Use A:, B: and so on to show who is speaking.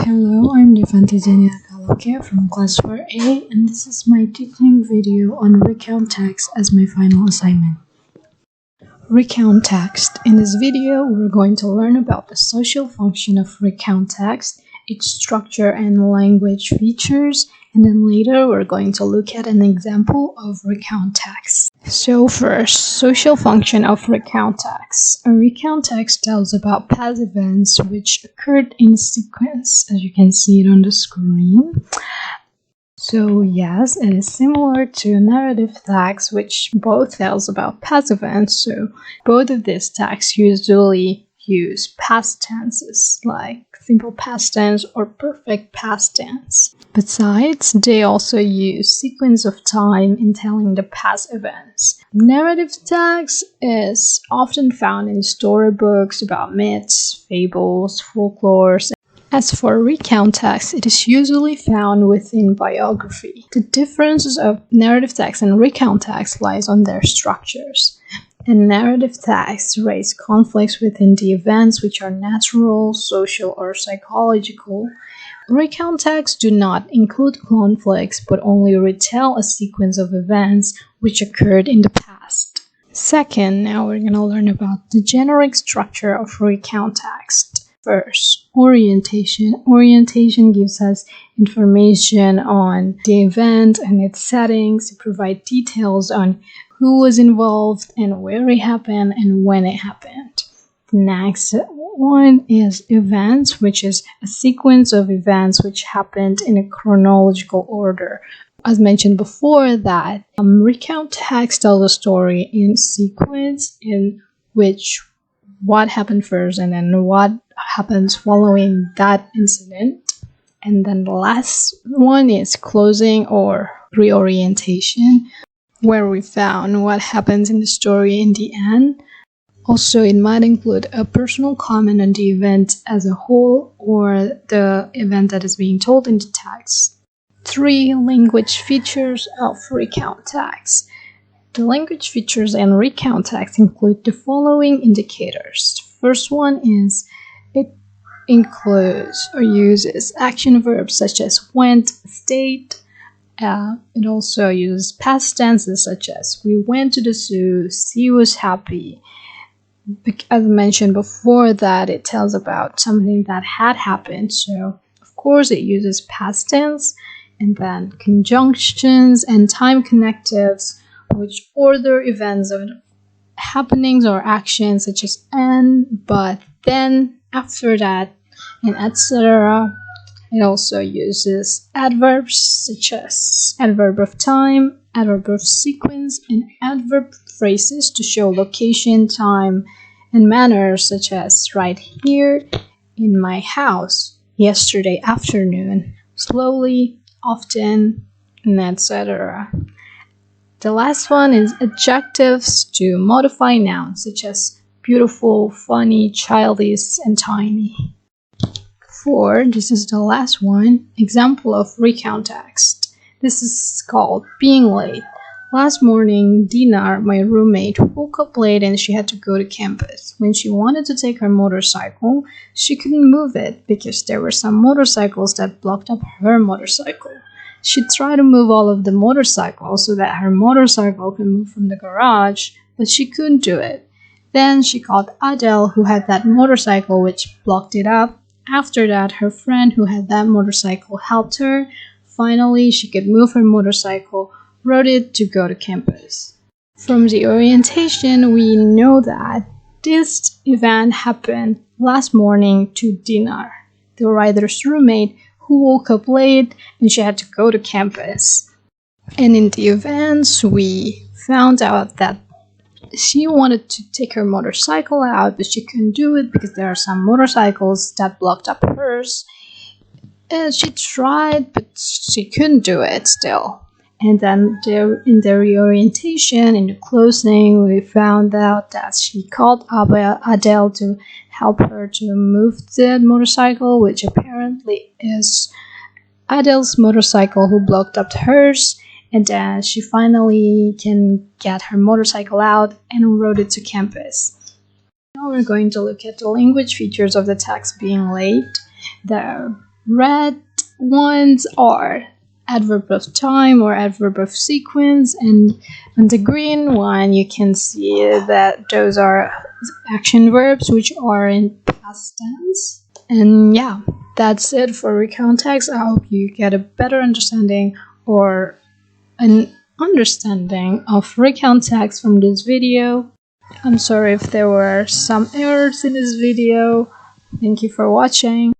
A: Hello, I'm Devanty Kaloke from Class 4A, and this is my teaching video on Recount text as my final assignment. Recount text. In this video, we're going to learn about the social function of recount text, its structure and language features, and then later we're going to look at an example of recount text. So first, social function of recount text. A recount text tells about past events which occurred in sequence, as you can see it on the screen. So yes, it is similar to a narrative text which both tells about past events. So both of these texts usually use past tenses like simple past tense or perfect past tense. Besides, they also use sequence of time in telling the past events. Narrative text is often found in storybooks about myths, fables, folklores. As for recount text, it is usually found within biography. The differences of narrative text and recount text lies on their structures. In narrative texts raise conflicts within the events which are natural, social, or psychological. Recount texts do not include conflicts but only retell a sequence of events which occurred in the past. Second, now we're going to learn about the generic structure of recount text. First, orientation. Orientation gives us information on the event and its settings. It provides details on who was involved and where it happened and when it happened. The next one is events, which is a sequence of events which happened in a chronological order. As mentioned before, that recount text tells a story in sequence in which what happened first and then what happens following that incident. And then the last one is closing or reorientation, where we found what happens in the story in the end. Also, it might include a personal comment on the event as a whole or the event that is being told in the text. 3 language features of recount text. The language features in recount text include the following indicators. First one is it includes or uses action verbs such as went, stayed. It also uses past tenses such as we went to the zoo, she was happy. As mentioned before, that it tells about something that had happened, so of course it uses past tense. And then conjunctions and time connectives which order events of happenings or actions such as and, but, then, after that, and etc. It also uses adverbs such as adverb of time, adverb of sequence, and adverb phrases to show location, time, and manner such as right here, in my house, yesterday afternoon, slowly, often, and etc. The last one is adjectives to modify nouns such as beautiful, funny, childish, and tiny. 4, this is the last one, example of recount text. This is called being late. Last morning, Dinar, my roommate, woke up late and she had to go to campus. When she wanted to take her motorcycle, she couldn't move it because there were some motorcycles that blocked up her motorcycle. She tried to move all of the motorcycles so that her motorcycle could move from the garage, but she couldn't do it. Then she called Adele, who had that motorcycle which blocked it up. After that, her friend who had that motorcycle helped her. Finally, she could move her motorcycle, rode it to go to campus. From the orientation, we know that this event happened last morning to Dinar, the writer's roommate, who woke up late and she had to go to campus. And in the events, we found out that she wanted to take her motorcycle out, but she couldn't do it because there are some motorcycles that blocked up hers. And she tried, but she couldn't do it still. And then in the reorientation, in the closing, we found out that she called Adele to help her to move the motorcycle, which apparently is Adele's motorcycle who blocked up hers. And then she finally can get her motorcycle out and rode it to campus. Now we're going to look at the language features of the text being late. The red ones are adverb of time or adverb of sequence, and on the green one you can see that those are action verbs which are in past tense. And yeah, that's it for Recount Teks. I hope you get a better understanding or an understanding of Recount Teks from this video. I'm sorry if there were some errors in this video. Thank you for watching.